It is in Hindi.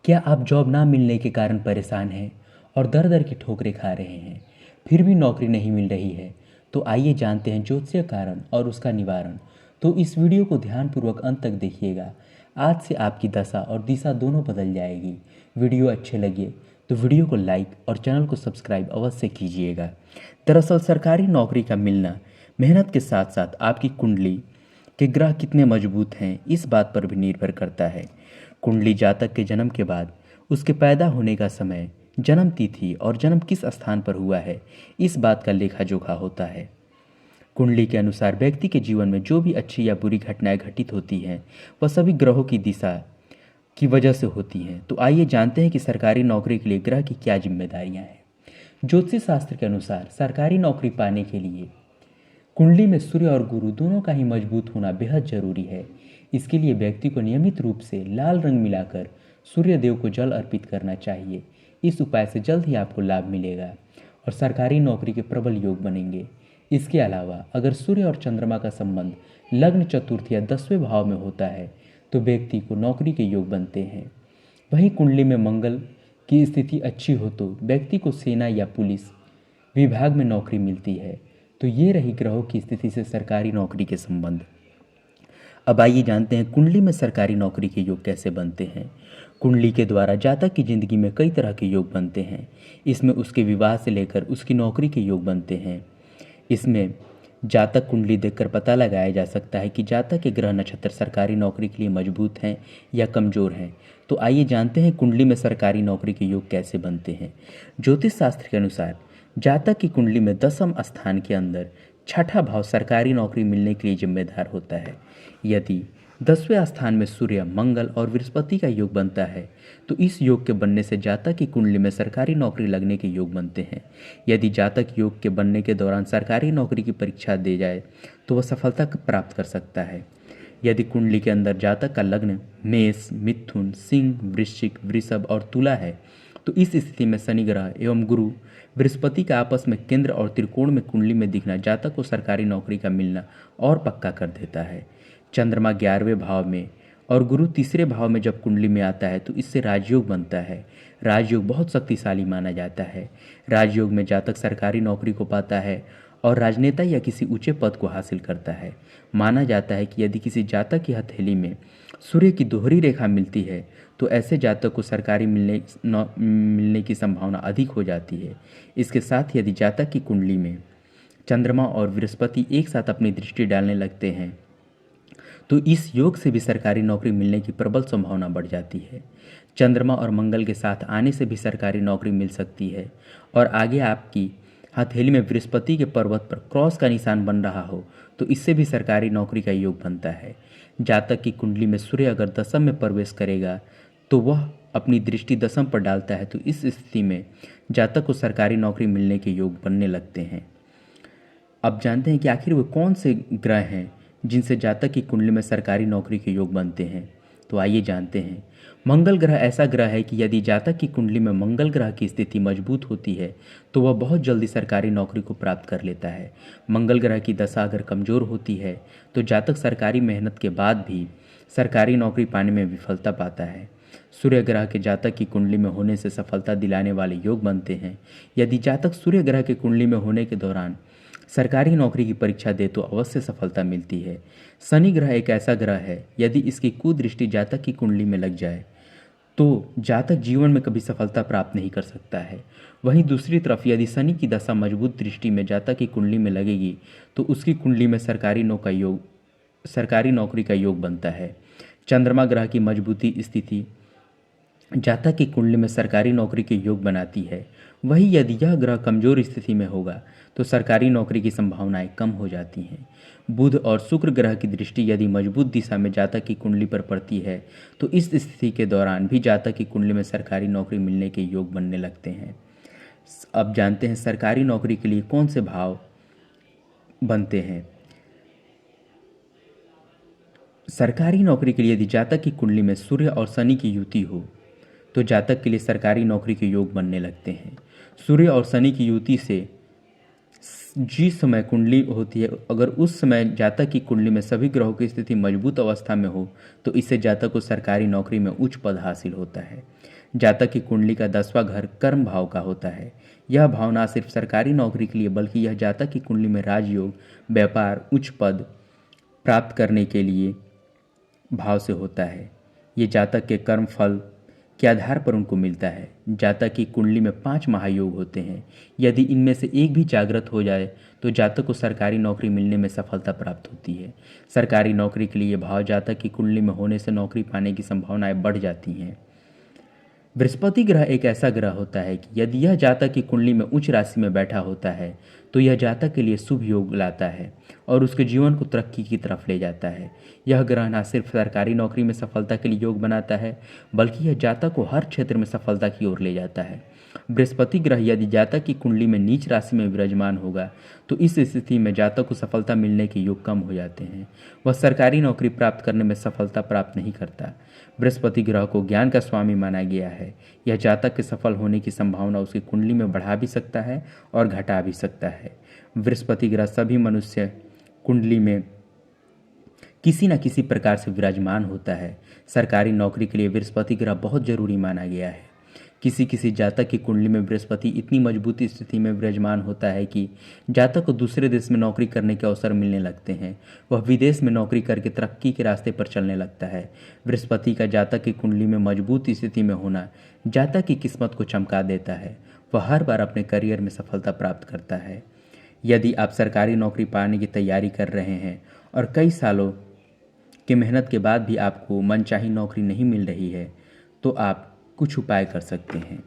क्या आप जॉब ना मिलने के कारण परेशान हैं और दर दर की ठोकरें खा रहे हैं, फिर भी नौकरी नहीं मिल रही है? तो आइए जानते हैं ज्योतिषीय कारण और उसका निवारण। तो इस वीडियो को ध्यानपूर्वक अंत तक देखिएगा। आज से आपकी दशा और दिशा दोनों बदल जाएगी। वीडियो अच्छे लगे तो वीडियो को लाइक और चैनल को सब्सक्राइब अवश्य कीजिएगा। दरअसल सरकारी नौकरी का मिलना मेहनत के साथ साथ आपकी कुंडली के ग्रह कितने मजबूत हैं इस बात पर भी निर्भर करता है। कुंडली जातक के जन्म के बाद उसके पैदा होने का समय, जन्म तिथि और जन्म किस स्थान पर हुआ है इस बात का लेखा जोखा होता है। कुंडली के अनुसार व्यक्ति के जीवन में जो भी अच्छी या बुरी घटनाएं घटित होती हैं वह सभी ग्रहों की दिशा की वजह से होती हैं। तो आइए जानते हैं कि सरकारी नौकरी के लिए ग्रह की क्या जिम्मेदारियां हैं। ज्योतिष शास्त्र के अनुसार सरकारी नौकरी पाने के लिए कुंडली में सूर्य और गुरु दोनों का ही मजबूत होना बेहद जरूरी है। इसके लिए व्यक्ति को नियमित रूप से लाल रंग मिलाकर सूर्य देव को जल अर्पित करना चाहिए। इस उपाय से जल्द ही आपको लाभ मिलेगा और सरकारी नौकरी के प्रबल योग बनेंगे। इसके अलावा अगर सूर्य और चंद्रमा का संबंध लग्न, चतुर्थ या 10वें भाव में होता है तो व्यक्ति को नौकरी के योग बनते हैं। वहीं कुंडली में मंगल की स्थिति अच्छी हो तो व्यक्ति को सेना या पुलिस विभाग में नौकरी मिलती है। तो ये रही ग्रहों की स्थिति से सरकारी नौकरी के संबंध। अब आइए जानते हैं कुंडली में सरकारी नौकरी के योग कैसे बनते हैं। कुंडली के द्वारा जातक की जिंदगी में कई तरह के योग बनते हैं। इसमें उसके विवाह से लेकर उसकी नौकरी के योग बनते हैं। इसमें जातक कुंडली देखकर पता लगाया जा सकता है कि जातक के ग्रह नक्षत्र सरकारी नौकरी के लिए मजबूत हैं या कमजोर हैं। तो आइए जानते हैं कुंडली में सरकारी नौकरी के योग कैसे बनते हैं। ज्योतिष शास्त्र के अनुसार जातक की कुंडली में 10वें स्थान के अंदर छठा भाव सरकारी नौकरी मिलने के लिए जिम्मेदार होता है। यदि 10वें स्थान में सूर्य, मंगल और बृहस्पति का योग बनता है तो इस योग के बनने से जातक की कुंडली में सरकारी नौकरी लगने के योग बनते हैं। यदि जातक योग के बनने के दौरान सरकारी नौकरी की परीक्षा दे जाए तो वह सफलता प्राप्त कर सकता है। यदि कुंडली के अंदर जातक का लग्न मेष, मिथुन, सिंह, वृश्चिक, वृषभ और तुला है तो इस स्थिति में शनि ग्रह एवं गुरु बृहस्पति का आपस में केंद्र और त्रिकोण में कुंडली में दिखना जातक को सरकारी नौकरी का मिलना और पक्का कर देता है। चंद्रमा 11वें भाव में और गुरु तीसरे भाव में जब कुंडली में आता है तो इससे राजयोग बनता है। राजयोग बहुत शक्तिशाली माना जाता है। राजयोग में जातक सरकारी नौकरी को पाता है और राजनेता या किसी ऊंचे पद को हासिल करता है। माना जाता है कि यदि किसी जातक की हथेली में सूर्य की दोहरी रेखा मिलती है तो ऐसे जातक को सरकारी मिलने की संभावना अधिक हो जाती है। इसके साथ यदि जातक की कुंडली में चंद्रमा और बृहस्पति एक साथ अपनी दृष्टि डालने लगते हैं तो इस योग से भी सरकारी नौकरी मिलने की प्रबल संभावना बढ़ जाती है। चंद्रमा और मंगल के साथ आने से भी सरकारी नौकरी मिल सकती है और आगे आपकी हथेली में बृहस्पति के पर्वत पर क्रॉस का निशान बन रहा हो तो इससे भी सरकारी नौकरी का योग बनता है। जातक की कुंडली में सूर्य अगर दशम में प्रवेश करेगा तो वह अपनी दृष्टि दशम पर डालता है तो इस स्थिति में जातक को सरकारी नौकरी मिलने के योग बनने लगते हैं। अब जानते हैं कि आखिर वे कौन से ग्रह हैं जिनसे जातक की कुंडली में सरकारी नौकरी के योग बनते हैं। तो आइए जानते हैं। मंगल ग्रह ऐसा ग्रह है कि यदि जातक की कुंडली में मंगल ग्रह की स्थिति मजबूत होती है तो वह बहुत जल्दी सरकारी नौकरी को प्राप्त कर लेता है। मंगल ग्रह की दशा अगर कमजोर होती है तो जातक सरकारी मेहनत के बाद भी सरकारी नौकरी पाने में विफलता पाता है। सूर्य ग्रह के जातक की कुंडली में होने से सफलता दिलाने वाले योग बनते हैं। यदि जातक सूर्य ग्रह के कुंडली में होने के दौरान सरकारी नौकरी की परीक्षा दे तो अवश्य सफलता मिलती है। शनि ग्रह एक ऐसा ग्रह है यदि इसकी कुदृष्टि जातक की कुंडली में लग जाए तो जातक जीवन में कभी सफलता प्राप्त नहीं कर सकता है। वहीं दूसरी तरफ यदि शनि की दशा मजबूत दृष्टि में जातक की कुंडली में लगेगी तो उसकी कुंडली में सरकारी नौकरी का योग बनता है। चंद्रमा ग्रह की मजबूती स्थिति जातक की कुंडली में सरकारी नौकरी के योग बनाती है। वहीं यदि यह ग्रह कमजोर स्थिति में होगा तो सरकारी नौकरी की संभावनाएं कम हो जाती हैं। बुध और शुक्र ग्रह की दृष्टि यदि मजबूत दिशा में जातक की कुंडली पर पड़ती है तो इस स्थिति के दौरान भी जातक की कुंडली में सरकारी नौकरी मिलने के योग बनने लगते हैं। अब जानते हैं सरकारी नौकरी के लिए कौन से भाव बनते हैं। सरकारी नौकरी के लिए यदि जातक की कुंडली में सूर्य और शनि की युति हो तो जातक के लिए सरकारी नौकरी के योग बनने लगते हैं। सूर्य और शनि की युति से जिस समय कुंडली होती है, अगर उस समय जातक की कुंडली में सभी ग्रहों की स्थिति मजबूत अवस्था में हो तो इससे जातक को सरकारी नौकरी में उच्च पद हासिल होता है। जातक की कुंडली का 10वां घर कर्म भाव का होता है। यह भाव न सिर्फ सरकारी नौकरी के लिए बल्कि यह जातक की कुंडली में राजयोग, व्यापार, उच्च पद प्राप्त करने के लिए भाव से होता है। ये जातक के कर्म फल के आधार पर उनको मिलता है। जातक की कुंडली में 5 महायोग होते हैं। यदि इनमें से एक भी जागृत हो जाए तो जातक को सरकारी नौकरी मिलने में सफलता प्राप्त होती है। सरकारी नौकरी के लिए भाव जातक की कुंडली में होने से नौकरी पाने की संभावनाएं बढ़ जाती हैं। बृहस्पति ग्रह एक ऐसा ग्रह होता है कि यदि यह जातक की कुंडली में उच्च राशि में बैठा होता है तो यह जातक के लिए शुभ योग लाता है और उसके जीवन को तरक्की की तरफ ले जाता है। यह ग्रह न सिर्फ सरकारी नौकरी में सफलता के लिए योग बनाता है बल्कि यह जातक को हर क्षेत्र में सफलता की ओर ले जाता है। बृहस्पति ग्रह यदि जातक की कुंडली में नीच राशि में विराजमान होगा तो इस स्थिति में जातक को सफलता मिलने के योग कम हो जाते हैं। वह सरकारी नौकरी प्राप्त करने में सफलता प्राप्त नहीं करता। बृहस्पति ग्रह को ज्ञान का स्वामी माना गया है। यह जातक के सफल होने की संभावना उसकी कुंडली में बढ़ा भी सकता है और घटा भी सकता है। बृहस्पति ग्रह सभी मनुष्य कुंडली में किसी न किसी प्रकार से विराजमान होता है। सरकारी नौकरी के लिए बृहस्पति ग्रह बहुत जरूरी माना गया है। किसी किसी जातक की कुंडली में बृहस्पति इतनी मजबूत स्थिति में विराजमान होता है कि जातक को दूसरे देश में नौकरी करने के अवसर मिलने लगते हैं। वह विदेश में नौकरी करके तरक्की के रास्ते पर चलने लगता है। बृहस्पति का जातक की कुंडली में मजबूत स्थिति में होना जातक की किस्मत को चमका देता है। वह हर बार अपने करियर में सफलता प्राप्त करता है। यदि आप सरकारी नौकरी पाने की तैयारी कर रहे हैं और कई सालों की मेहनत के बाद भी आपको मनचाही नौकरी नहीं मिल रही है तो आप कुछ उपाय कर सकते हैं।